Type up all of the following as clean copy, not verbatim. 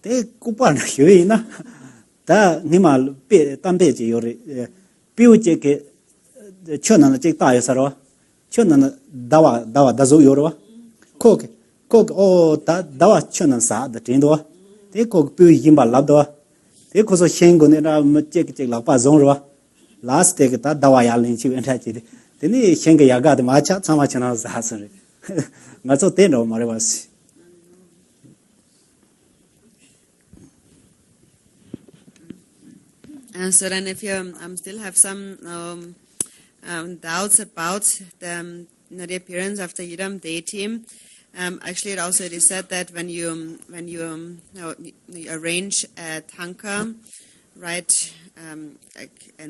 Te kupa na hui na ta nimal pe tambe ji yori piu je ke chona na je ta yo saro chona na dawa dazo yoro kok o ta dawa chona sa da tin do te kok piu yimba lab do te ko so shen go ne na ma je ke la pa zong ro last te ta dawa ya lin chi en ta ji te ni shen ge ya ga de ma cha sama chana sa sa re nga so te no ma re ba si. So then if you still have some doubts about the appearance of the Yidam deity, actually it is said that when you arrange a tanka, right, and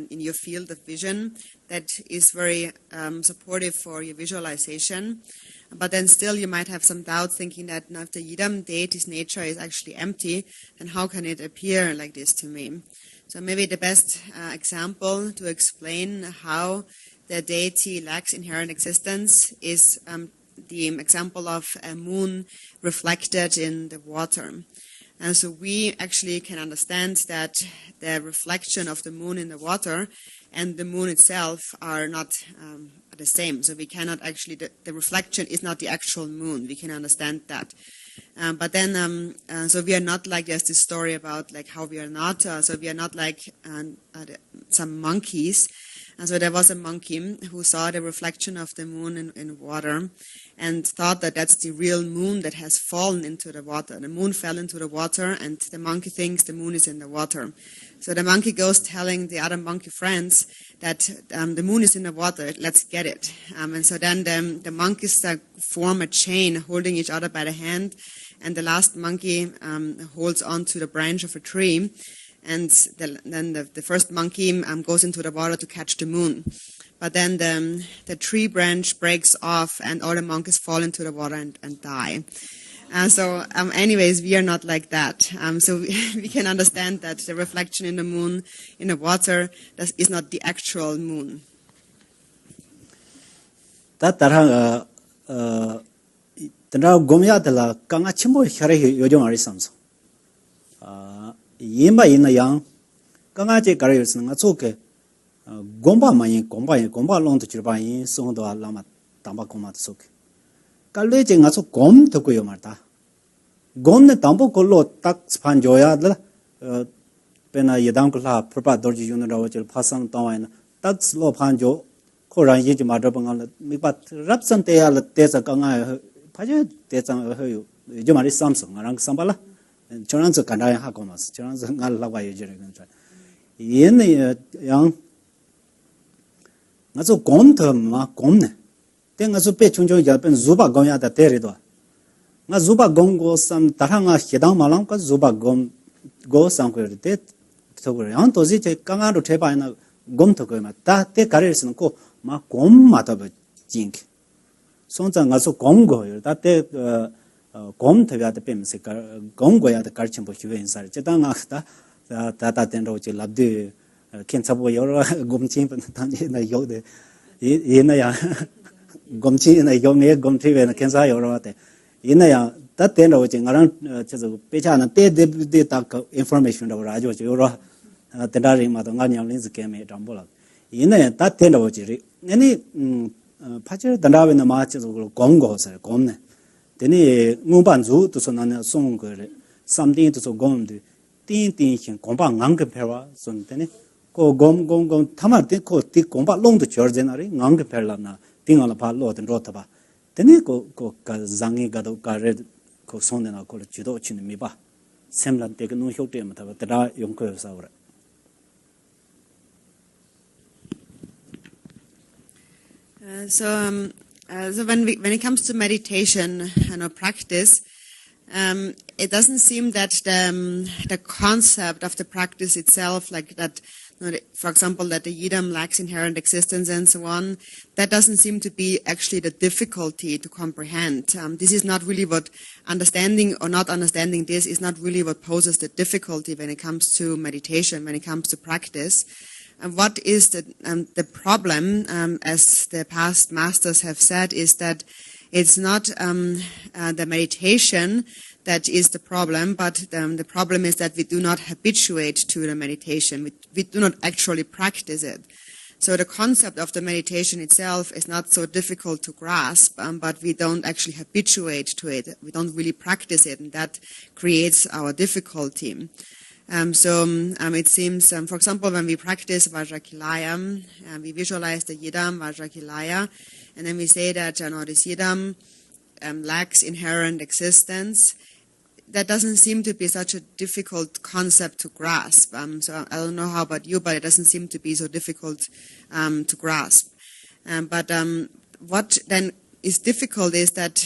in your field of vision, that is very supportive for your visualization. But then still you might have some doubts thinking that now if the Yidam deity's nature is actually empty, then how can it appear like this to me? So maybe the best example to explain how the deity lacks inherent existence is the example of a moon reflected in the water. And so we actually can understand that the reflection of the moon in the water and the moon itself are not the same. So we cannot actually, the reflection is not the actual moon. We can understand that. But then, so we are not like, there's this story about like how we are not, so we are not like some monkeys. And so there was a monkey who saw the reflection of the moon in water and thought that that's the real moon that has fallen into the water. The moon fell into the water and the monkey thinks the moon is in the water. So the monkey goes telling the other monkey friends that the moon is in the water, let's get it. And so then the monkeys form a chain holding each other by the hand, and the last monkey holds on to the branch of a tree, and then the first monkey goes into the water to catch the moon. But then the tree branch breaks off and all the monkeys fall into the water and die. So anyways, we are not like that. So we can understand that the reflection in the moon, in the water, is not the actual moon. That gomya de la kanga chimbo hare yojong ari samso. Yimba ina yang kanga je kare yosna nga tsoke gomba gomba long to chirba yin song do lama tamba koma tsoke. Kalle je nga tso gom to ko yomarta. Gom ne tambo ko lo tak span joya la pena yedang ko la propa dorji yun ra wachel phasam tawa ina tak lo phan jo ko ran yin ji ma do bangal mi pat rap san te ya la te sa kanga phaje te chang ho yo mari samsung arang sambala chorang zo kanda ha ko mas chorang zo ngal la wa yo jere kan cha yin yang nga zo gom to ma gom ne te nga zo pe chung chung ya pen zuba gom ya da te ri do nga zuba gom go sam taranga hedang malang ka zuba gom go sam ko te to go yang to ji che kanga ro the ba na gom to ko ma ta te kare sin ko ma gom ma ta ba jing sonza nga zo gom go yo da te gom to ya de pem se ka gom go ya de kar chen bo hyu wen sar che da nga ta ten ro che lab de ken sa bo yo gom chin pa ta ni na yo de yin na ya gom chin na yo me gom thi wen ken sa yo ro te yin na ya ta ten ro che nga ran che zo pe cha na te de ta information ro ra jo che yo ro te da ri ma to nga nyam lin se ke me dam bo la yin na ya ta ten ro che ri ni 파저 단다베나 마치도 공고서 공네 되니 무반주 도서 나는 송거래 삼딩도 소 공도 띵띵신 공방 안게 배워 손되니 고 공공공 타마데 코티 공방 롱도 저르제나리 안게 배라나 띵알아 발로든 로타바 되니 고 장이 가도 가레 고 손내나 고 주도 치는 미바 샘란데 그 노효되면 다 용거여서 그래. So when it comes to meditation and practice, it doesn't seem that the concept of the practice itself, like that, for example, that the yidam lacks inherent existence and so on, that doesn't seem to be actually the difficulty to comprehend. This is not really what understanding or not understanding this is not really what poses the difficulty when it comes to meditation, when it comes to practice. And what is the problem, as the past masters have said, is that it's not the meditation that is the problem, but the problem is that we do not habituate to the meditation. We do not actually practice it. So the concept of the meditation itself is not so difficult to grasp, but we don't actually habituate to it. We don't really practice it, and that creates our difficulty. It seems, for example, when we practice Vajrakilaya, we visualize the Yidam Vajrakilaya, and then we say that this Yidam lacks inherent existence. That doesn't seem to be such a difficult concept to grasp. So I don't know how about you, but it doesn't seem to be so difficult to grasp. What then is difficult is that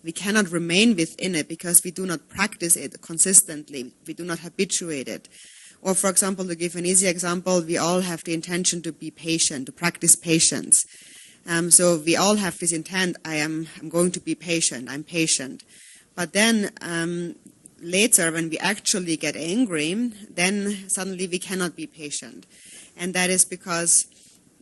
we cannot remain within it because we do not practice it consistently. We do not habituate it. Or, for example, to give an easy example, we all have the intention to be patient, to practice patience. So we all have this intent, I'm going to be patient, I'm patient. But then later, when we actually get angry, then suddenly we cannot be patient. And that is because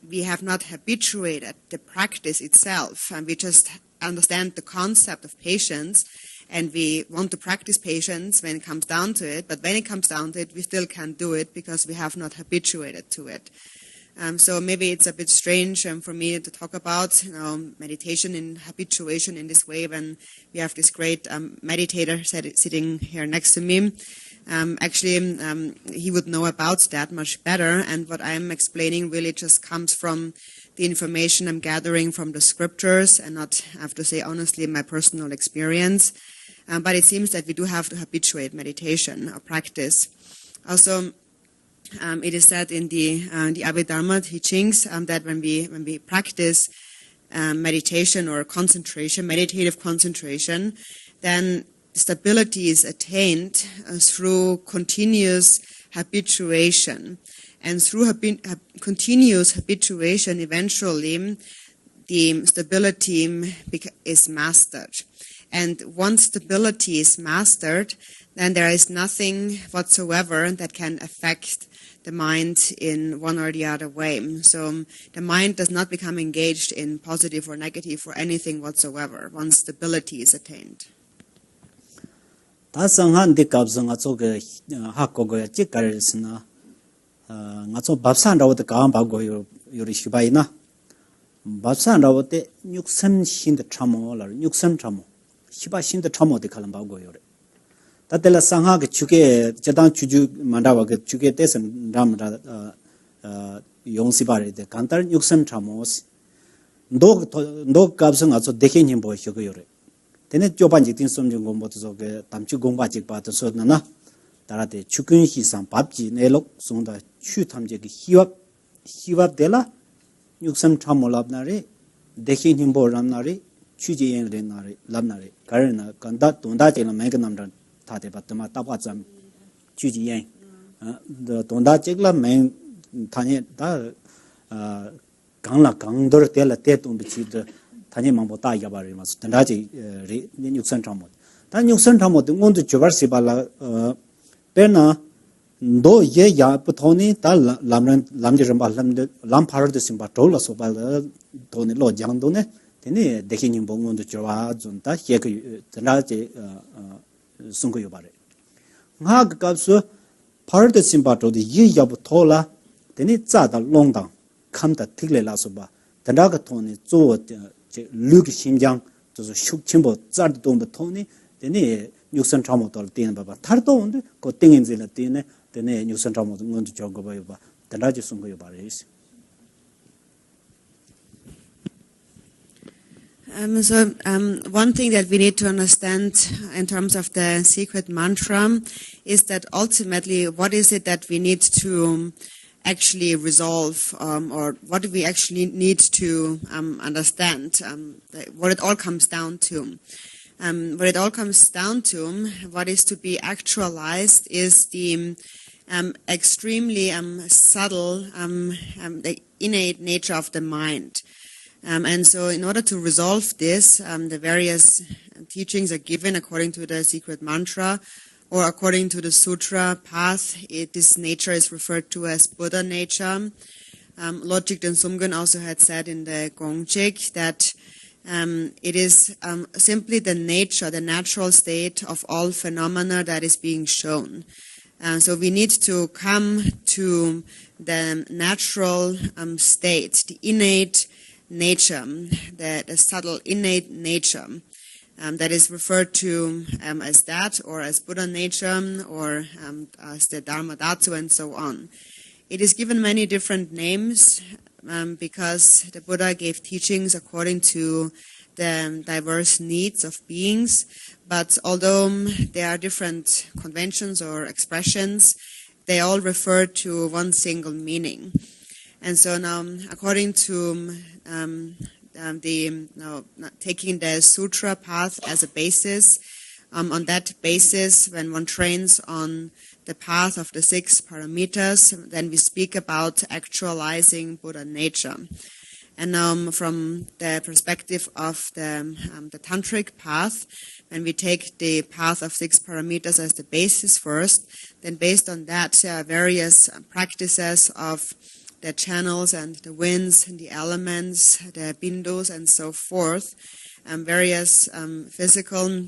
we have not habituated the practice itself. And we just understand the concept of patience, and we want to practice patience when it comes down to it. But when it comes down to it, we still can't do it because we have not habituated to it. So maybe it's a bit strange for me to talk about meditation and habituation in this way when we have this great meditator sitting here next to me. He would know about that much better, and what I'm explaining really just comes from the information I'm gathering from the scriptures and not, I have to say honestly, my personal experience. But it seems that we do have to habituate meditation or practice. Also, it is said in the Abhidharma teachings that when we practice meditation or concentration, meditative concentration, then stability is attained through continuous habituation. And through continuous habituation, eventually the stability is mastered. And once stability is mastered, then there is nothing whatsoever that can affect the mind in one or the other way. So the mind does not become engaged in positive or negative or anything whatsoever once stability is attained. Ta sanghan de kapsa nga cho ge ha ko go ya chi karis na nga cho babsan raw de ka ba go yo ri shibai na babsan raw de nyuksam shin de chamo la nyuksam chamo shiba shin de chamo de kalam ba go yo re ta de la sangha ge chuge jadang chuju mandawa ge chuge tesen ram ra yong si ba re de kantar nyuksam chamo ndo kapsa nga cho dekhe nim bo shi go yo re tene joban직 tin somjung gomboto soge tamchu gomba직 bato sodna darate chukun hi sam babji nelok sonda chu tamje gi hiwap dela nyuksam chamolabnare dekhin himbo ramnare chuji yen renare labnare karena kanda tonda chela mengnamran thade batma tapacham chuji yen tonda chekla men thane da gangla gangdor tela te tumbi 타니 망보다 야바리마스 단다지 육선 참모 단 육선 참모 등원도 주발시발라 베나 도 예야 부토니 달 람지름 발람데 람파르드 심바 돌라서 발 도니 로 장도네 데니 데히님 봉원도 좋아 준다 예그 단다지 숨고 요바레 nga 갑수 파르드 심바 도디 예야 부토라 데니 짜다 롱당 감다 틱레라서 봐 단다가 토니 조 룩 심장 저서 숙침보 짜르도도 토니 데니 육선 참모들 되는 바바 타르도 온데 고 땡인지라 되네 데네 육선 참모도 먼저 저거 봐요 봐 단다지 숨고요 바레스 One thing that we need to understand in terms of the secret mantra is that ultimately what is it that we need to actually resolve, or what do we actually need to understand, what it all comes down to. What it all comes down to, what is to be actualized is the extremely subtle, the innate nature of the mind. And so in order to resolve this, the various teachings are given according to the secret mantra, or according to the sutra path. This nature is referred to as Buddha nature. Lord Jigten Sumgön also had said in the Gongchik that It is simply the nature, the natural state of all phenomena that is being shown. So we need to come to the natural state, the innate nature, the subtle innate nature that is referred to as that, or as Buddha nature, or as the Dharma Dhatsu, and so on. It is given many different names because the Buddha gave teachings according to the diverse needs of beings, but although there are different conventions or expressions, they all refer to one single meaning. And so now, according to taking the sutra path as a basis, on that basis, when one trains on the path of the 6 paramitas, then we speak about actualizing Buddha nature. And from the perspective of the tantric path, when we take the path of 6 paramitas as the basis first, then based on that, there are various practices of the channels and the winds and the elements, the bindus and so forth, various physical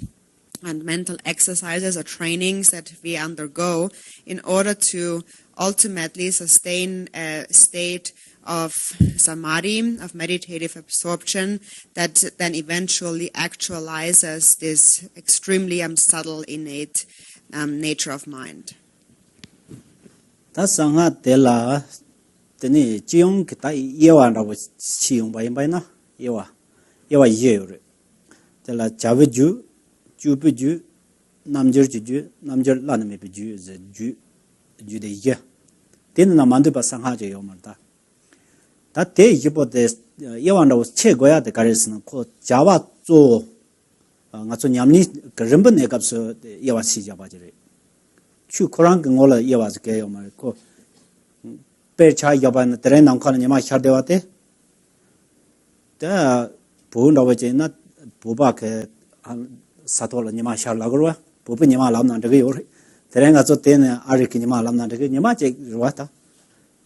and mental exercises or trainings that we undergo in order to ultimately sustain a state of samadhi, of meditative absorption, that then eventually actualizes this extremely subtle innate nature of mind. Teni jiong kita yewa na wo xiong bai bai na yewa ye tela jawe ju bu ju namjer ju namjer la na me bu ju ze ju de ye ten na mandu ba sang ha je yo ma da te yi bo de yewa na wo che go ya de ga res na ko jawa zo nga zo nyamni ge ren ben ne ga so yewa si ja ba je re chu korang ngo la yewa ze ge yo ma ko Percha yaban tren nangkhan nyama chardewate ta bu ndawaje na buba ke satol nyama charlagro bubu nyama lamna de yo tren ga zo ten ari ki nyama lamna de nyama che ruata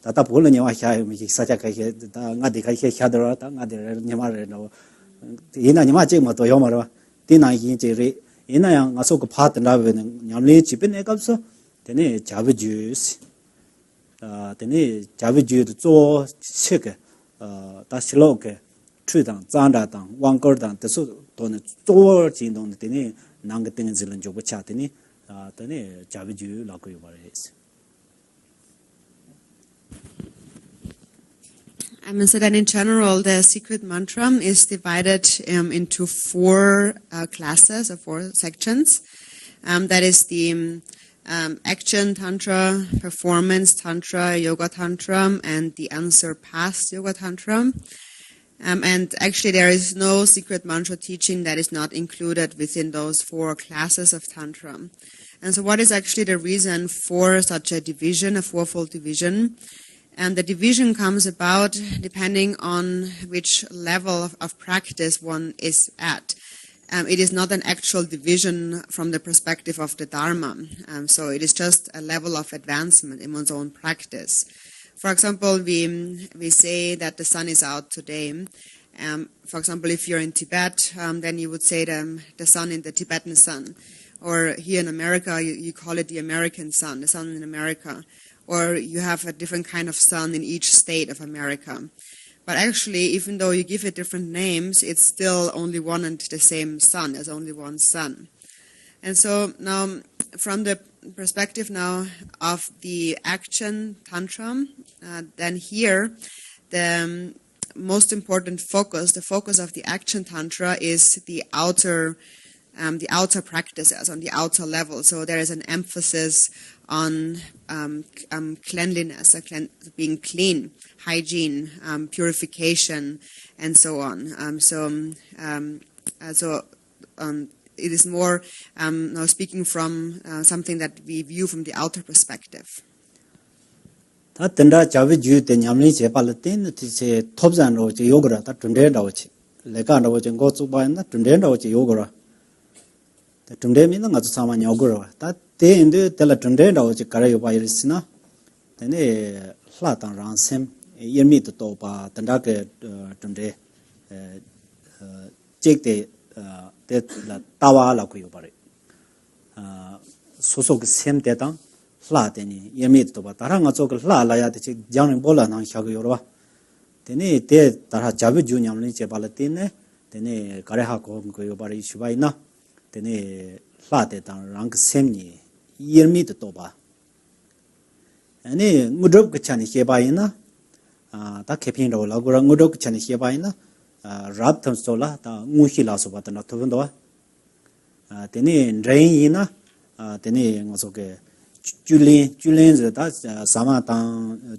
ta bol nyama cha mi sacha ka ke ta nga de ka ke chadra ta nga de nyama re no ina nyama che mo to yo ma ro tina yin che re ina yang nga so ko phat na be nyamle chi pe ne ka so tene jabu juice teni javi ju zo chike da shilo ke chui dang zang da dang wang ge dang de su do ne zo jin dong de teni nang ge ding zilin jo bu cha teni javi ju la ko yo ba re So then in general, the secret mantra is divided into 4 classes or 4 sections. That is the action tantra, performance tantra, yoga tantra, and the unsurpassed yoga tantra. And actually there is no secret mantra teaching that is not included within those 4 classes of tantra. And so what is actually the reason for such a division, a 4-fold division? And the division comes about depending on which level of practice one is at. It is not an actual division from the perspective of the Dharma. So it is just a level of advancement in one's own practice. For example, we say that the sun is out today. For example, if you're in Tibet, then you would say the sun in the Tibetan sun. Or here in America, you call it the American sun, the sun in America. Or you have a different kind of sun in each state of America. But actually, even though you give it different names, it's still only one and the same sun. There's only one sun. And so now, from the perspective now of the action tantra, then here, the most important focus, the focus of the action tantra is the outer practices, on the outer level. So there is an emphasis on cleanliness, being clean, hygiene, purification, and so on. It is more now speaking from something that we view from the outer perspective. Ta tenda javi ju te nyamni che palatin ti che thobjan ro che yogra ta tunde da chi le ka ro che go chu ba na tunde da che yogra ta tunde mi na nga chu sama yogra ta te inde te la tunde da che kara yo ba irisina tene hla tang ran sem yemi to ba tenda ke tunde check the la tawa la ku yo bare so so sem de dang la de ni yemi to ba tara nga zo la la ya de jang bola nang sha go yo ba tene te tara jabu ju nyam ni che bala tene tene kare ha ko yo bare shu ba ina tene la de dang rang sem ni yemi to ba ani ngudop ka chani che ba ina ta kepin ro la go ngudop ka chani che ba ina rab tham so la ta ngu hi la so ba ta na to ndo tene rain ina tene ngoso ke julin ze ta sama ta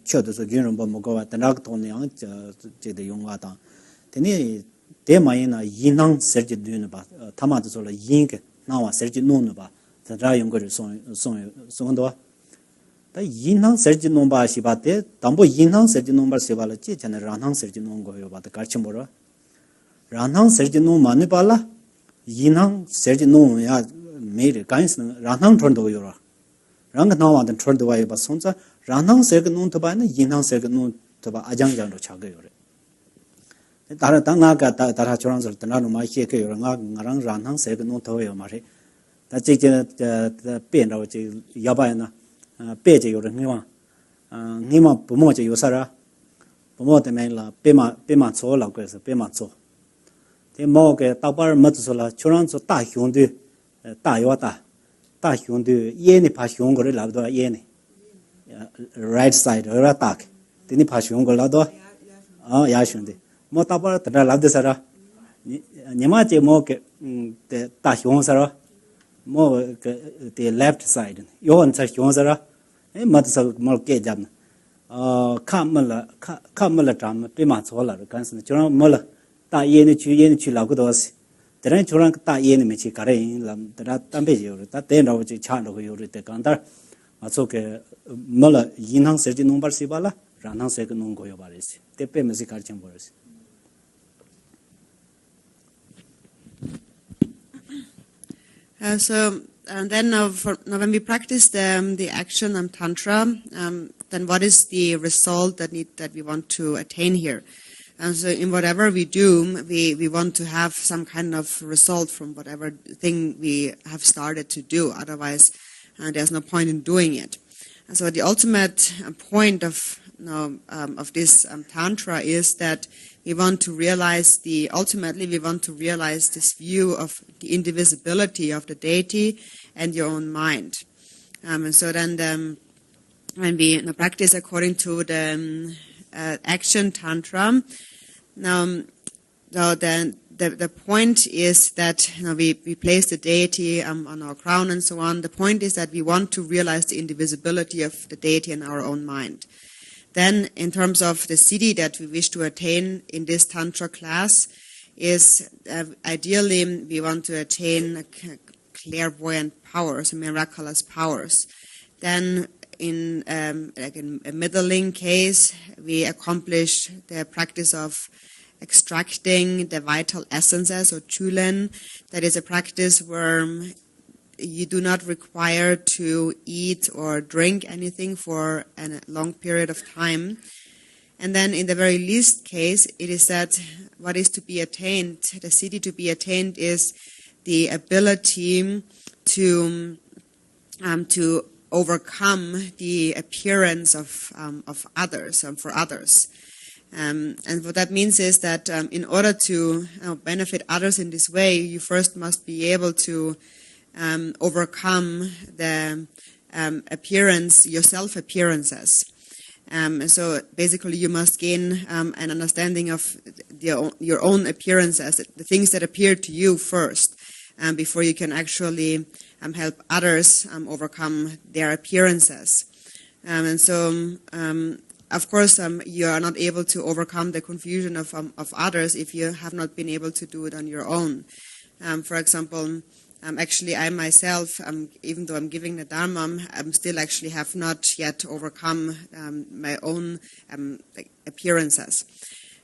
chö de so jin ro ba mo go wa ta na to ne yang je de yong wa ta tene de ma ina yinang ser je de ne ba ta ma de so la yin ke na wa ser je no ne ba ta ra yong go so ndo 다 인항 설지 논바 시바테 담보 인항 설지 논바 시발라 찌잖아 란항 설지 논 거요 바다 같이 뭐라 란항 설지 논 많이 발라 인항 설지 논야 매일 간스 란항 턴도요라 랑 나와든 턴도와요 바 손자 란항 설지 논도 바는 인항 설지 논도 바 아장장으로 차거요래 다른 당나가 다라 조랑설 때나로 마시에 그요 나랑 란항 설지 논도요 말해 다 찌제变到这야바야나背着有人你嘛不摸着有啥啊不摸的没了别嘛错了个是别嘛错这摸个大把人么子说了就让做大熊的大熊的眼你怕熊过来拉多眼呢right side 而大的你怕熊过来多呀熊的摸大把的拉的啥啊你嘛这摸个的大熊啥啊摸个the left side 有人在熊啥么子说摸给着呢看么了咱们别嘛错了干是就让摸了大爷呢去老个多是这人就让大爷呢没去搞人了他单辈有他等着就抢了有的刚到啊说个摸了银行设计弄把是吧了让行设计弄过有把的是这别没是搞清楚是So then now when we practice the action tantra, then what is the result that we want to attain here? So in whatever we do, we want to have some kind of result from whatever thing we have started to do. Otherwise, there's no point in doing it. And so the ultimate point of this tantra is that we want to realize this view of the indivisibility of the deity and your own mind. And so then when we practice according to the action tantra, now then the point is that we place the deity on our crown and so on. The point is that we want to realize the indivisibility of the deity in our own mind. Then, in terms of the siddhi that we wish to attain in this Tantra class, is ideally we want to attain clairvoyant powers, miraculous powers. Then, in a middling case, we accomplish the practice of extracting the vital essences, or chulen. That is a practice where you do not require to eat or drink anything for a long period of time. And then in the very least case, it is that what is to be attained, the siddhi to be attained, is the ability to overcome the appearance of others, for others. And what that means is that in order to benefit others in this way, you first must be able to overcome the your self-appearances. So basically you must gain an understanding of your own appearances, the things that appear to you first, before you can actually help others overcome their appearances. And so, of course, you are not able to overcome the confusion of others if you have not been able to do it on your own. For example, actually, I myself, even though I'm giving the Dharma, still actually have not yet overcome my own appearances.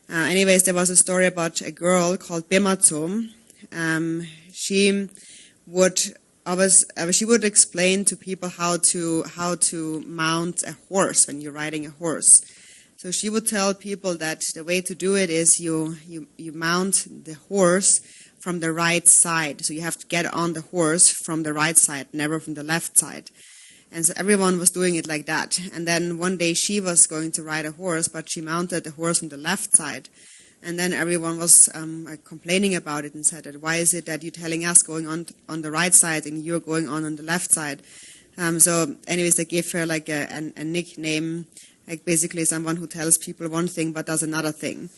Anyways, there was a story about a girl called Bematso. She would explain to people how to mount a horse when you're riding a horse. So she would tell people that the way to do it is you mount the horse from the right side. So you have to get on the horse from the right side, never from the left side. And so everyone was doing it like that. And then one day she was going to ride a horse, but she mounted the horse from the left side. And then everyone was complaining about it and said, that, why is it that you're telling us going on the right side and you're going on the left side? So anyways, they gave her like a nickname, like basically someone who tells people one thing but does another thing.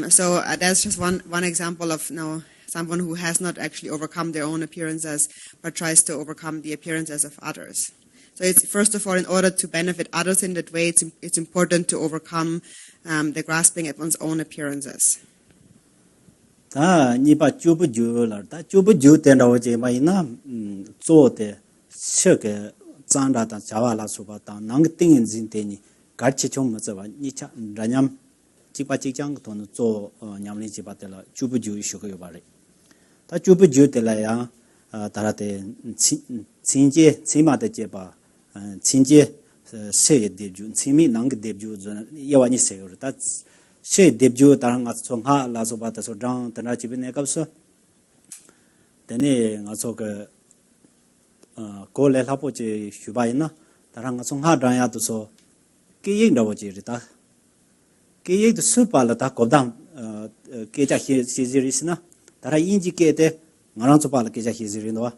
So that's just one example of someone who has not actually overcome their own appearances but tries to overcome the appearances of others. So it's, first of all, in order to benefit others in that way, it's important to overcome the grasping at one's own appearances. 친제 세 데주 치미 낭 데주 여와니 세요 다 세 데주 다랑 총하 라소바다서 장 드나치비네 갑서 데네 가서 고레 하포지 휴바이나 다랑 총하 다야도서 끼잉다고지리다 끼잉도 수발다 고담 계자 시지리스나 다라 인지께데 나랑 소발 계자 시지리노와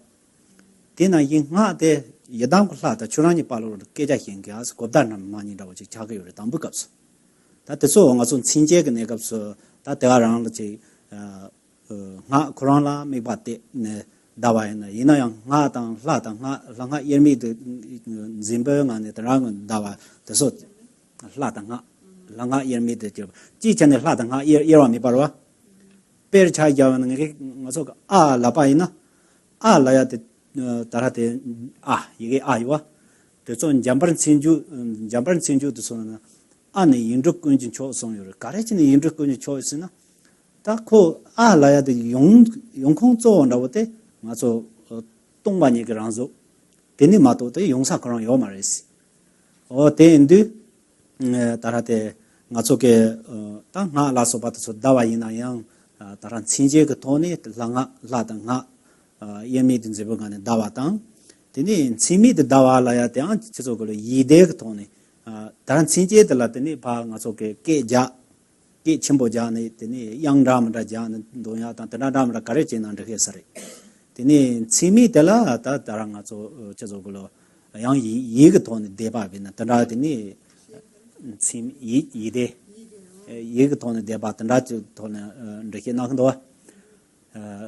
데나 인하데 yadam klata churani palo keja hingas godana mani dawo chi chaga yore dambu kaps ta teso nga sun chinje ge ne kaps ta tegarang chi nga korona me batte ne dawa na ina yang nga tang la tang nga yermi de zimbe nga ne tarang dawa teso la tang nga yermi de ji chane la tang nga yerwa mi parwa per cha yawa nge nga so a la pa ina a la ya de tarate 이게 아이와 대전 잠바른 친주도 소나 안에 인적군진 초성요를 가르치는 인적군진 초였으나 딱고 알아야도 용콩조 나오때 맞아 동반이 그런서 되니 마도도 용사 그런 요 말이지 대인도 tarate ngachoke ta nga la so bat so dawa ina yang taran chinje ke thone langa la da nga yemi din zebo gane dawa tang tini chimi de dawa la ya ta chiso ko yide ke thone taran chinje de la tini ba ngachoke ke ja ke chimbo ja ne tini yang ram ra ja ne do ya ta ta ram ra kare chen an de sare tini chimi de la ta taran ngacho chiso ko yang yi ke thone de ba bin ta ra tini sim 이데 얘가 돈에 대바던 라주 돈에 이렇게 나간다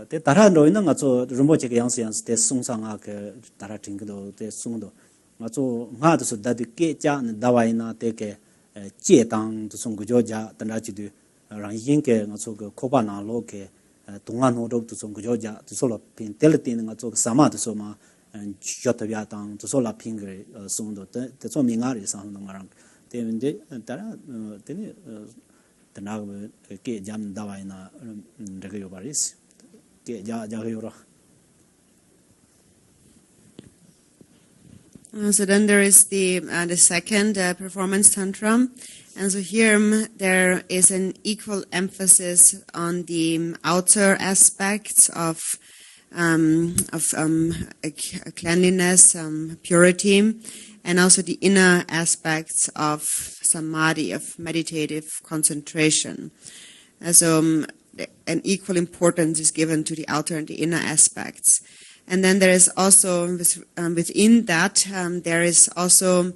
때 다른 로이는 아주 rumboche 양스 때 송상아 그 따라 ting도 때 송도 아주 하도서 다디께 자는 다와이나 때게 제당도 송구조자 단라지도 랑인게 아주 그 코바나로게 동안호로도 송구조자 도솔로 핀 텔티는 아주 사마도 소마 셔터비아당 도솔라 핑게 송도 때 소밍아리 상는 거랑 때문에 따라 되네 나가 게 잠다와이나 저거 요바리스 게 자자요로. So then there is the second performance tantra, and so here there is an equal emphasis on the outer aspects of cleanliness, purity, and also the inner aspects of samadhi, of meditative concentration. So an equal importance is given to the outer and the inner aspects. And then there is also, within that, there is also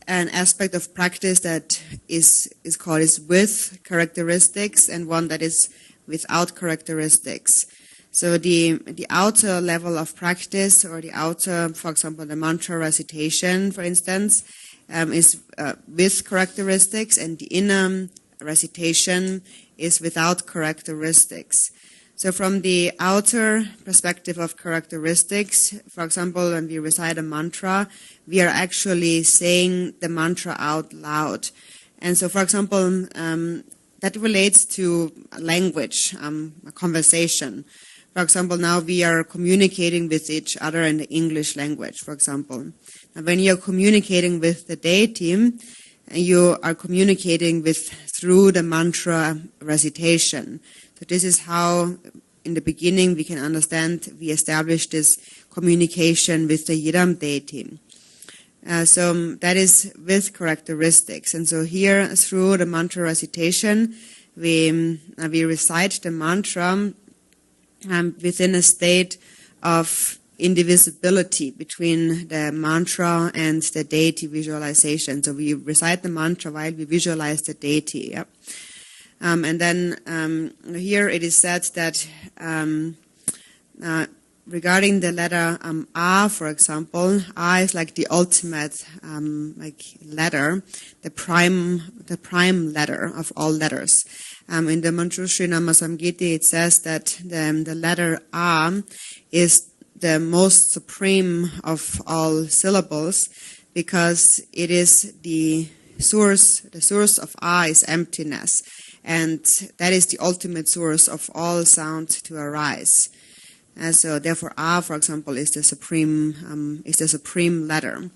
an aspect of practice that is called with characteristics, and one that is without characteristics. So the outer level of practice, or the outer, for example, the mantra recitation, for instance, is with characteristics, and the inner recitation is without characteristics. So from the outer perspective of characteristics, for example, when we recite a mantra, we are actually saying the mantra out loud. And so, for example, that relates to language, a conversation. For example, now we are communicating with each other in the English language, for example. Now, when you're communicating with the deity, you are communicating with through the mantra recitation. So this is how, in the beginning, we can understand we established this communication with the Yiram deity. So that is with characteristics. And so here, through the mantra recitation, we recite the mantra within a state of indivisibility between the mantra and the deity visualization. So we recite the mantra while we visualize the deity. Yeah? And then here it is said that regarding the letter A, for example, A is like the ultimate letter, the prime letter of all letters. In the Manjushri Nama Samgiti, it says that the letter A is the most supreme of all syllables, because it is the source of A is emptiness, and that is the ultimate source of all sound to arise. And so therefore A, for example, is the supreme letter.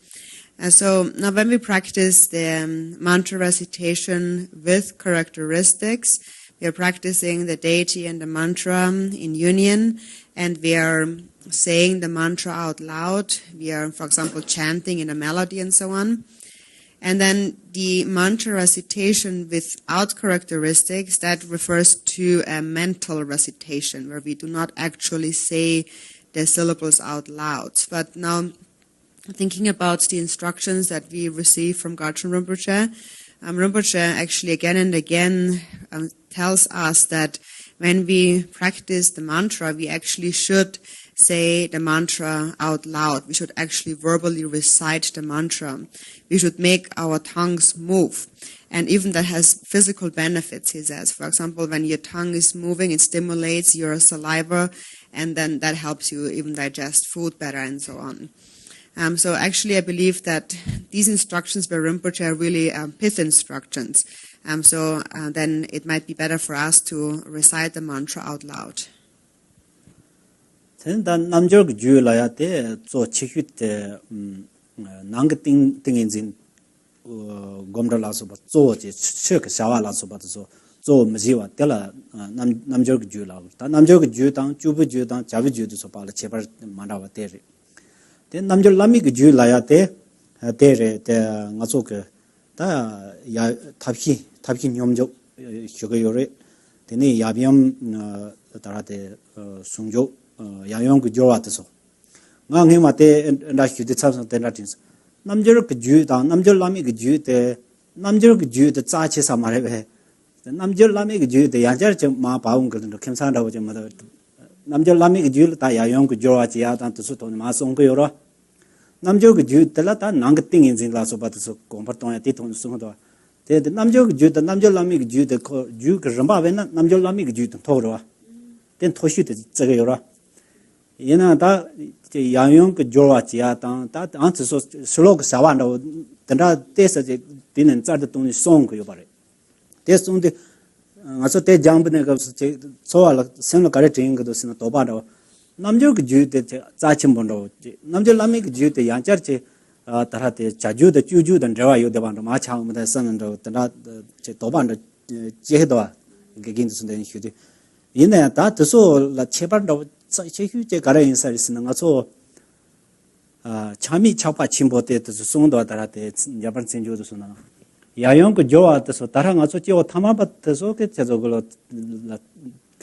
And so now when we practice the mantra recitation with characteristics, we are practicing the deity and the mantra in union, and we are saying the mantra out loud. We are, for example, chanting in a melody and so on. And then the mantra recitation without characteristics, that refers to a mental recitation where we do not actually say the syllables out loud. But now, thinking about the instructions that we receive from Garchen Rinpoche, Rinpoche actually again and again tells us that when we practice the mantra, we actually should say the mantra out loud. We should actually verbally recite the mantra. We should make our tongues move. And even that has physical benefits, he says. For example, when your tongue is moving, it stimulates your saliva, and then that helps you even digest food better and so on. So actually, I believe that these instructions by Rinpoche are really pith instructions. So then it might be better for us to recite the mantra out loud. then 남절 주라야 때 저 치hyte 낭ting 띵인진 gomralaso ba zo je chek shawa la so ba zo mjiwa tela namjor ju la ta namjor ju tang chubu ju tang jabu ju so pa la chebar manawa te re te namjor lami ju la ya te re te ngaso ke ta ya tabhi nyomjo shoga yore te ne yabyam tarate sungjo 야용 그 조와트서 ngang mate nda hyude cham ten ratins namjor ke ju da namjor lami ke ju te namjor ke ju de cha che sa mare be namjor lami ke ju de yajar che ma baung ke ndo kemsa da je ma namjor lami ke ju ta ya용 ke jo wa che ya ta tu to ma song ke yoro namjor ke ju de la ta nang ting in la so ba so kompar to ya ti to sung do te namjor ke ju de namjor lami ke ju de ju ke ramba be na namjor lami ke ju to ro ten thoshi de che ge yoro 얘는 다 양용 그 조화지야 다 안에서 슬로그 사완도 된다 때서 되는 자들 동네 송 그요 바래 대송데 가서 대 장분에 가서 소알 생을 가르 드린 것도 쓰는 도바도 남저 그 주대 자침 본도 남저 남이 그 주대 양자르체 따라테 자주도 쭈주던 저와 요대반도 마차음에 쓰는도 된다 제 도반도 제해도 그긴도 쓴데 휴대 얘네 다 뜻소 라 체반도 제휴제 가라 인사를 쓰는 거서 참이 차파 침보때도 송도 따라때 야반 senjo도 쓰나 야용 그 조아서 다른 가서 저 타마바트서 그 저걸로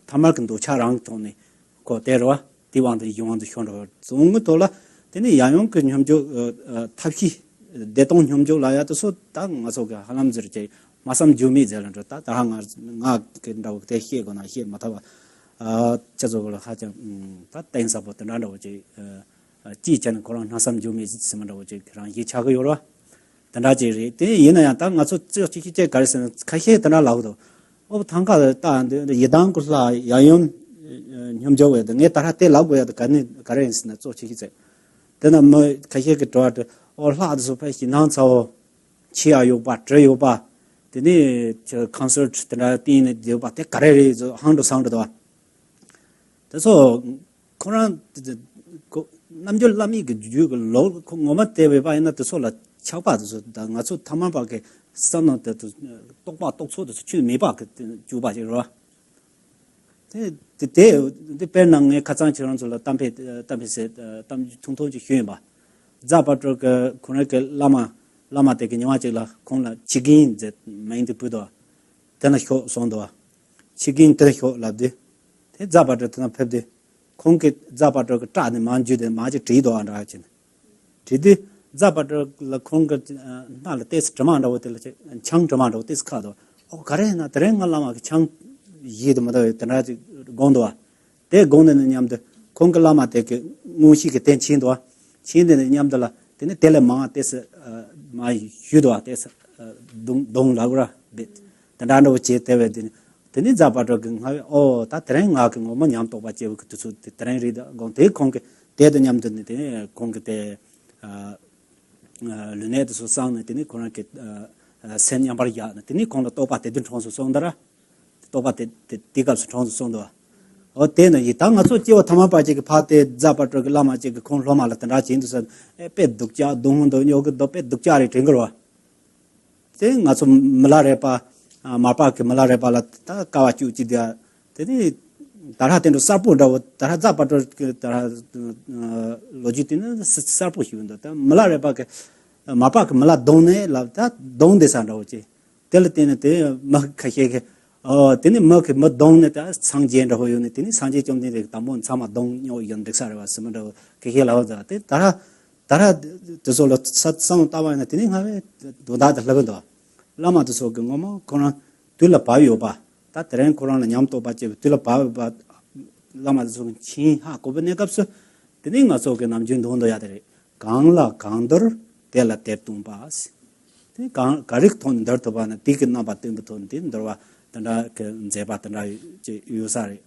타마근도 차랑 돈이 고대로와 디왕도 용원도 현로 종도 돌아 되네 야용 그 냠조 탑히 대동 냠조 라야도서 땅 가서 그 하남즈르제 마삼 주미 잘한다 다항아 나 근다고 대히거나 히 마타바 저쪽으로 하자 다 땡사부터 나오지 지전 그런 나삼 주미 있으면 오지 그런 이 차가 요로 단다지리 때 얘는 땅 가서 저 지기제 가르스는 가해 드나 나오도 당가 따 예당 그라 야연 냠저에 내 따라 때 라고야 가네 가르스나 저 지기제 되나 뭐 가해 그 도와도 올라도 파시 나서 치아요 바 저요 바 되네 저 콘서트 때나 띠네 저 바테 가래리 저 한도 상도도 그래서 그런 남절 남이 그 주가 로 고마 때에 봐이나 또 솔라 차바도 당아서 타마바게 Some of the Tokpa Tokso, the Chu Mebak, Juba, the day depend on a Kazan Chiranzola, Tampi said, Tam Tunto Humba. Zapatrok, Konaka Lama taking Yamachila, Kona, Chigin, that main the Pudo, Tanako Sondoa, Chigin Trecho Labde, Zapatran Pebde, Conket Zapatrok, Tad, Manju, the Magic Trido and Argent. Tridi Zapatrok, La Conket, Nala Test Tramando, and Chang Tramando, this cado. Oh, Karena, Terenga Lama, Chang Yid Mother, Tanati Gondola. They Gondan and Yam the Congalama take Mushik Tenchindua. Chin and Yamdala, then tell a ma, this my Hudo, this Don Laura bit. The Nano Chet, then it's about oh, that train walking over Yam to what you to the train reader, gone take conquer, dead and Yam to conquer the Lunettes or sound, and then it connected Sen Yambaria, the Nikon the top at the Tronsondara, the top at the Tigas Tronsondra. O then you tang so Tio Tamapaji party Zapatrok Lama Jig Con Loma Latanachi into a pet Dukja, Dundo Yoga, the pet Dukjari Tingra. Then as Malarepa, Mapak, Malarepa, Kawachu, there. Then Taratin to Sapu, Tarazapatrok, Logitin, Sapu, Malarepa, Mapak, Maladone, love that, Don de Sandochi. Tell it in a Makake. Oh, didn't milk it Madon at Sanji and the whole unit in Sanji Jomni, Tamon, Sama Don, Yon Dexara, some of the Kahila that. Tara, the solo sat some tower and a tinning have it, do that level. Lama to so Gungoma, Conan, Tula Pavioba, that ran Coran and Yamto Bachi, Tula Pav, but Lama so Chin, ha, Copenhagen, the name of Sogan, I'm Jun Dondo Yadre, Gangla, Kandor, Della Tertumbas. Caricton, Dirtoban, and Ticket Nabatin, the Tontin, there were. Tanda ke Zeba Tanda Usari.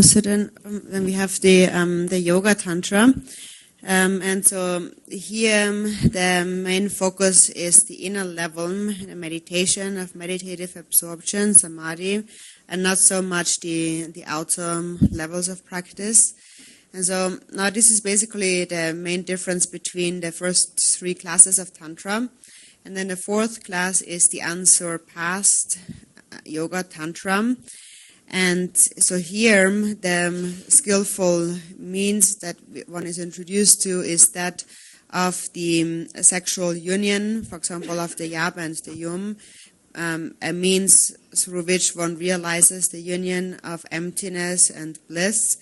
So then we have the Yoga Tantra. And so here the main focus is the inner level, the meditation of meditative absorption, samadhi, and not so much the outer levels of practice. And so now this is basically the main difference between the first three classes of Tantra. And then the fourth class is the unsurpassed Yoga Tantra. And so here the skillful means that one is introduced to is that of the sexual union, for example, of the Yab and the Yum, a means through which one realizes the union of emptiness and bliss.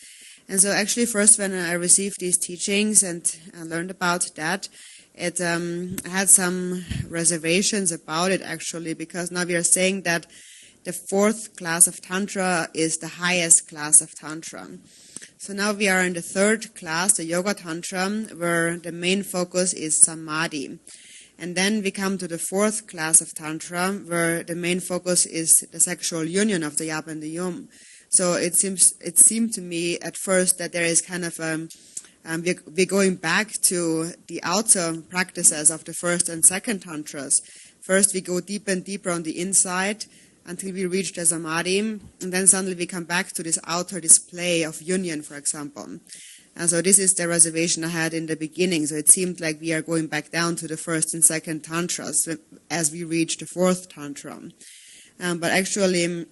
And so actually first when I received these teachings and learned about that, it had some reservations about it actually, because now we are saying that the fourth class of Tantra is the highest class of Tantra. So now we are in the third class, the Yoga Tantra, where the main focus is Samadhi. And then we come to the fourth class of Tantra, where the main focus is the sexual union of the Yab and the Yum. So it seemed to me at first that there is kind of we're going back to the outer practices of the first and second tantras. First we go deeper and deeper on the inside until we reach the samadhi, and then suddenly we come back to this outer display of union, for example. And so this is the reservation I had in the beginning. So it seemed like we are going back down to the first and second tantras as we reach the fourth tantra. But actually,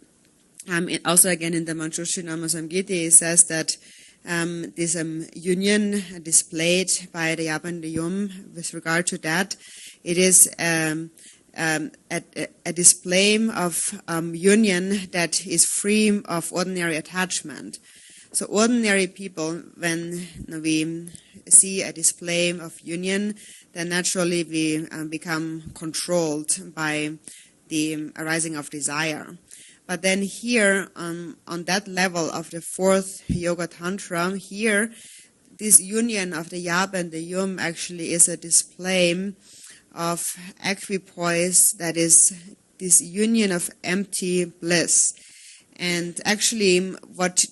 also again in the Manchushrinama Samgiti, it says that this union displayed by the Yab and the Yum, with regard to that, it is a display of union that is free of ordinary attachment. So ordinary people, when we see a display of union, then naturally we become controlled by the arising of desire. But then here, on that level of the fourth Yoga Tantra, here, this union of the Yab and the Yum actually is a display of equipoise, that is this union of empty bliss. And actually, what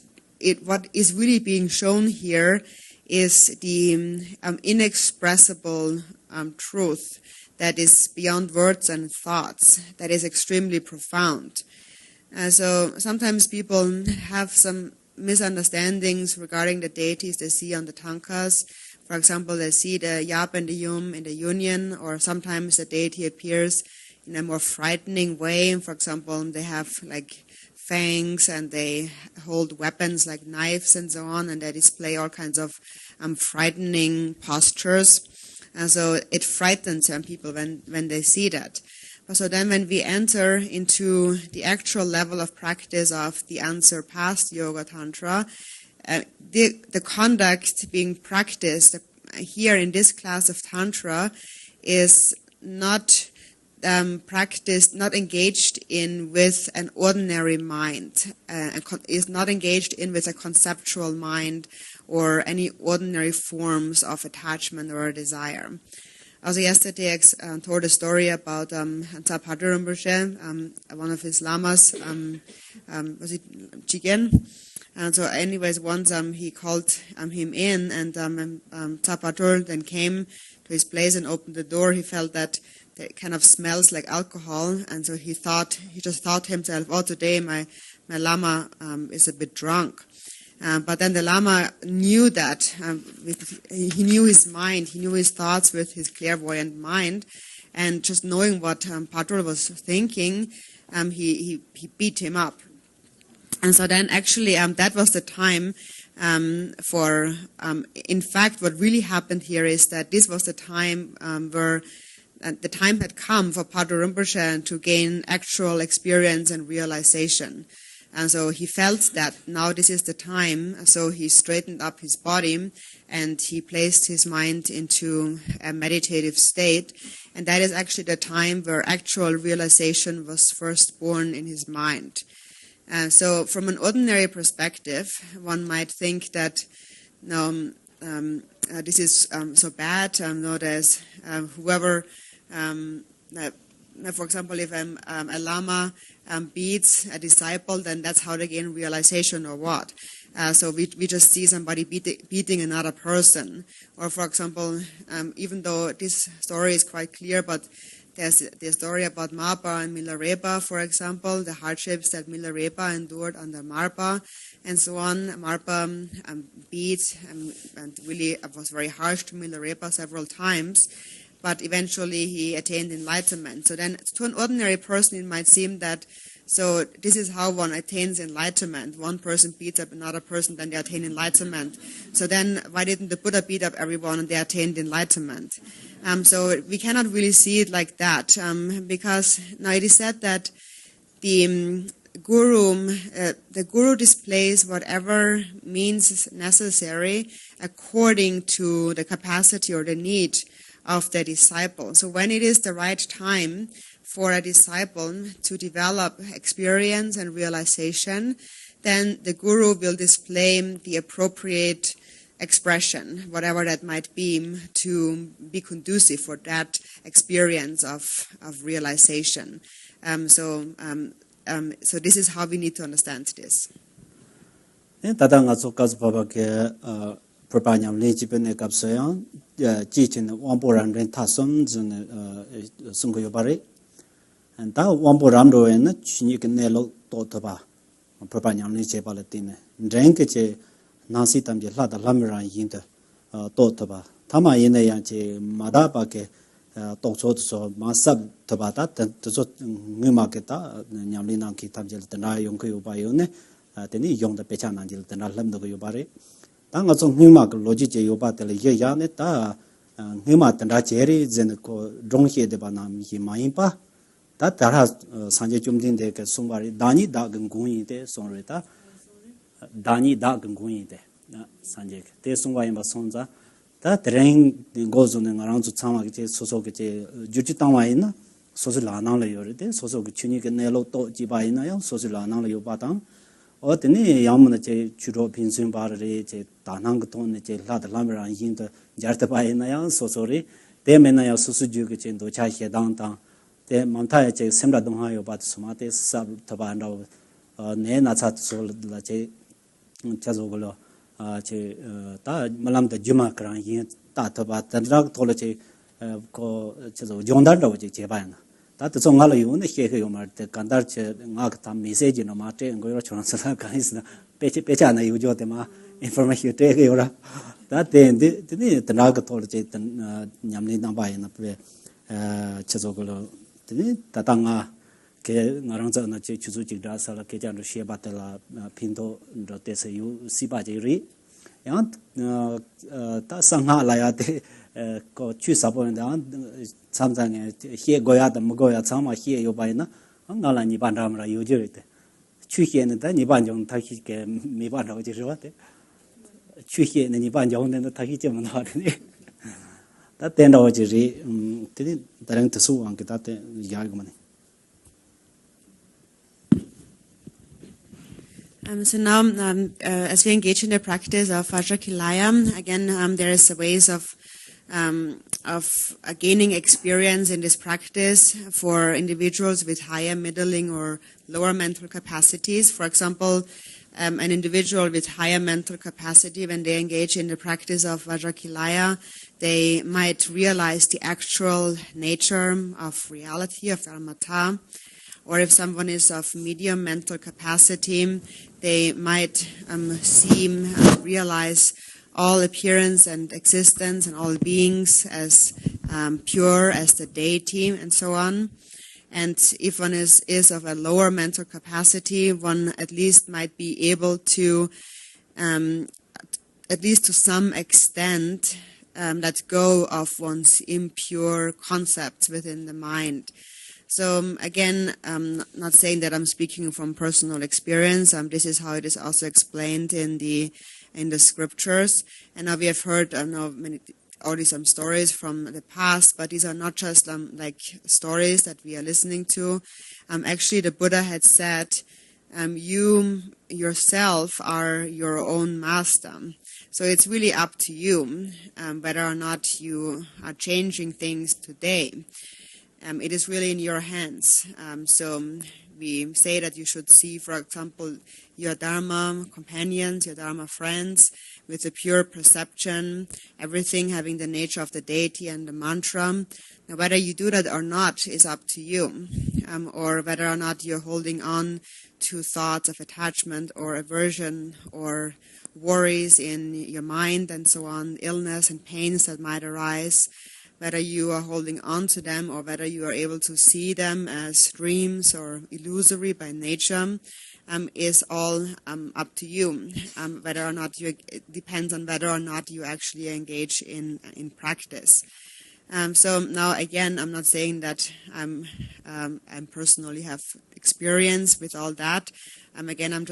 is really being shown here is the inexpressible truth that is beyond words and thoughts, that is extremely profound. So sometimes people have some misunderstandings regarding the deities they see on the tankas. For example, they see the Yap and the Yum in the union, or sometimes the deity appears in a more frightening way. For example, they have like fangs and they hold weapons like knives and so on, and they display all kinds of frightening postures. And so it frightens some people when they see that. So then when we enter into the actual level of practice of the unsurpassed Yoga Tantra, the conduct being practiced here in this class of Tantra is not practiced, not engaged in with an ordinary mind, is not engaged in with a conceptual mind or any ordinary forms of attachment or desire. Also yesterday I told a story about Padre Rinpoche, one of his lamas, was it Jigen? And so anyways, once he called him in, and Padre then came to his place and opened the door. He felt that it kind of smells like alcohol, and so he just thought to himself, oh, today my lama is a bit drunk. But then the Lama knew that, he knew his mind, he knew his thoughts with his clairvoyant mind, and just knowing what Padre was thinking, he beat him up. And so then actually that was the time in fact, what really happened here is that this was the time where the time had come for Padre Rinpoche to gain actual experience and realization. And so he felt that now this is the time, so he straightened up his body and he placed his mind into a meditative state. And that is actually the time where actual realization was first born in his mind. So from an ordinary perspective, one might think that this is so bad. There's whoever... for example, if a lama beats a disciple, then that's how they gain realization or what. So we just see somebody beating another person. Or for example, even though this story is quite clear, but there's the story about Marpa and Milarepa, for example, the hardships that Milarepa endured under Marpa and so on. Marpa beat and really was very harsh to Milarepa several times. But eventually he attained enlightenment. So then to an ordinary person it might seem that, so this is how one attains enlightenment. One person beats up another person, then they attain enlightenment. So then why didn't the Buddha beat up everyone and they attained enlightenment? So we cannot really see it like that, because now it is said that the guru displays whatever means necessary according to the capacity or the need of the disciple. So when it is the right time for a disciple to develop experience and realization, then the guru will display the appropriate expression, whatever that might be, to be conducive for that experience of realization. So this is how we need to understand this. Propagam legibene capsoyan, teaching Wamporan Rentasum, Sunguyobari, and that Wamporando and Chinicanello Totaba, Propagam Legibalatine, Drankache, Nancy Tam Lata Lamiran Yinter, Totaba, Tama Yenayanche, Madabake, Tokso, Masab Tabata, Numaketa, Yamlinanki Tamjel, the Nayunku Bayone, the young the Pechan until the Nalam the Yubari. Tanga song himak logic yoba tele ye yane ta hima tanda cheri zen ko dronghe de banam hi maimpa ta tara sanje chumdin de ke songwari dani da gungui de sonreta dani da gungui de sanje te songwai ba sonza ta tren gozo ne ngarang zu chama ke soso ke juji tangwa ina soso la nang le yore de soso ke chuni ke ne lo to ji ba ina ya soso la nang le yoba tang 어때니 야무나 제 주로 빈순 바르리 제 다낭 것돈 제 라다 라미랑 인도 자르다 바이나야 소소리 데메나야 수수주게 제 도차 해당당 데 만타에 제 셈라 동하요 바트 스마테 삽 타반다 네나차 솔라 제 자조글로 제다 말람다 주마크랑 인 따타바 단락 돌레 고 제조 jondar로 제 바이나 다도 정말로 요네 해해요 말때 간다르체 나가 다 메시지나 마테 응고요 전화서 가이스나 pecha na yujo de ma information te ge ora da de de na ga to je nyam ni na ba na pe chezo go lo de ta nga ke ngarang za na che chuzu ji da sa la ke jan ro she ba ta la pinto ro te se yu si ba je ri yang ta sang ha la ya de ko chu sa bo da sam sang he go ya da mo go ya chang ma he yo ba na nga la ni ban ra ma yu je de去些呢，但一般种他去给没办法就是说的，去些呢一般种呢他去这么大的呢，他等到就是这当然特殊啊，给他的压个嘛呢。So now, as we engage in the practice of Vajrakilaya, again, there is ways of gaining experience in this practice for individuals with higher, middling, or lower mental capacities. For example, an individual with higher mental capacity, when they engage in the practice of Vajrakilaya, they might realize the actual nature of reality, of dharmata. Or if someone is of medium mental capacity, they might realize all appearance and existence and all beings as pure as the deity and so on. And if one is of a lower mental capacity, one at least might be able to, at least to some extent, let go of one's impure concepts within the mind. So again, I'm not saying that I'm speaking from personal experience. This is how it is also explained in the scriptures. And now we have heard already some stories from the past, but these are not just like stories that we are listening to. Actually, the Buddha had said, you yourself are your own master. So it's really up to you whether or not you are changing things today. It is really in your hands. So we say that you should see, for example, your Dharma companions, your Dharma friends, with a pure perception, everything having the nature of the deity and the mantra. Now, whether you do that or not is up to you, or whether or not you're holding on to thoughts of attachment or aversion or worries in your mind and so on, illness and pains that might arise. Whether you are holding on to them or whether you are able to see them as dreams or illusory by nature, is all up to you. Whether or not it depends on whether or not you actually engage in practice. So now again, I'm not saying that I'm personally have experience with all that. Again, I'm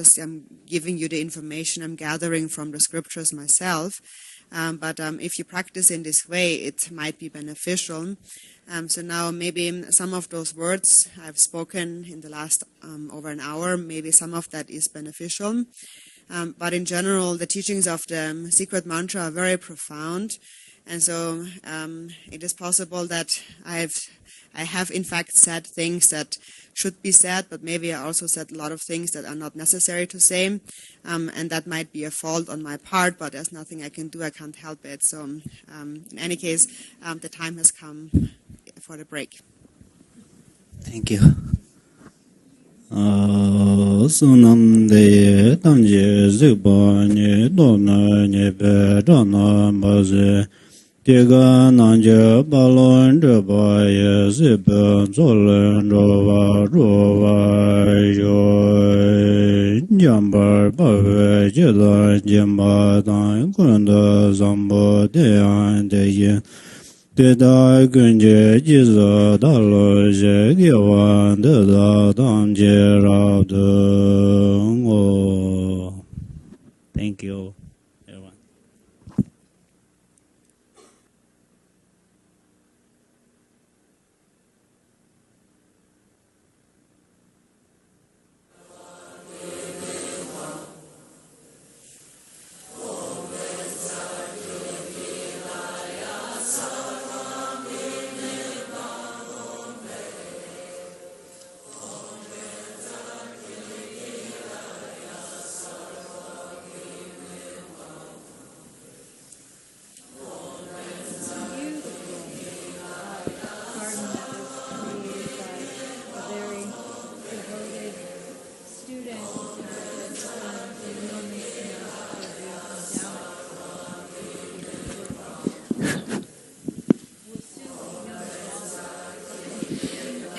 giving you the information I'm gathering from the scriptures myself. But if you practice in this way, it might be beneficial. So now maybe some of those words I've spoken in the last over an hour, maybe some of that is beneficial. But in general, the teachings of the secret mantra are very profound. And so it is possible that I have in fact said things that should be said, but maybe I also said a lot of things that are not necessary to say, and that might be a fault on my part, but there's nothing I can do, I can't help it. So in any case, the time has come for the break. Thank you. Sunam de tanje ziba ne dona ne be dana baze Tiga nanja balon de baye ziba zolen rova yo jambar bawe jela jamba dan kunda zambo de ande ye Teta kunje jiza dalo je gyawan de da dam je rao de Thank you, everyone.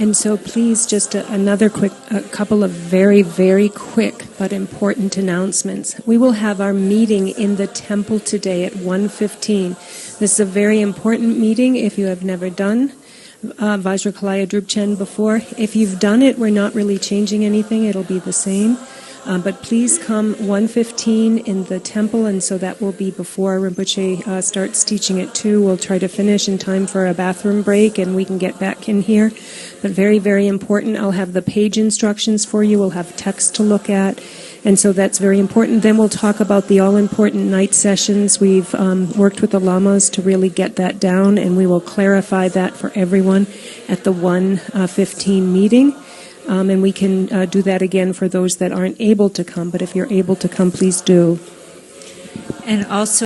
And so please, just another a couple of very, very quick but important announcements. We will have our meeting in the temple today at 1:15. This is a very important meeting if you have never done Vajrakilaya Drubchen before. If you've done it, we're not really changing anything. It'll be the same. But please come 1:15 in the temple, and so that will be before Rinpoche starts teaching at 2. We'll try to finish in time for a bathroom break, and we can get back in here. But very, very important. I'll have the page instructions for you. We'll have text to look at, and so that's very important. Then we'll talk about the all-important night sessions. We've worked with the lamas to really get that down, and we will clarify that for everyone at the 1:15 meeting. And we can do that again for those that aren't able to come. But if you're able to come, please do. And also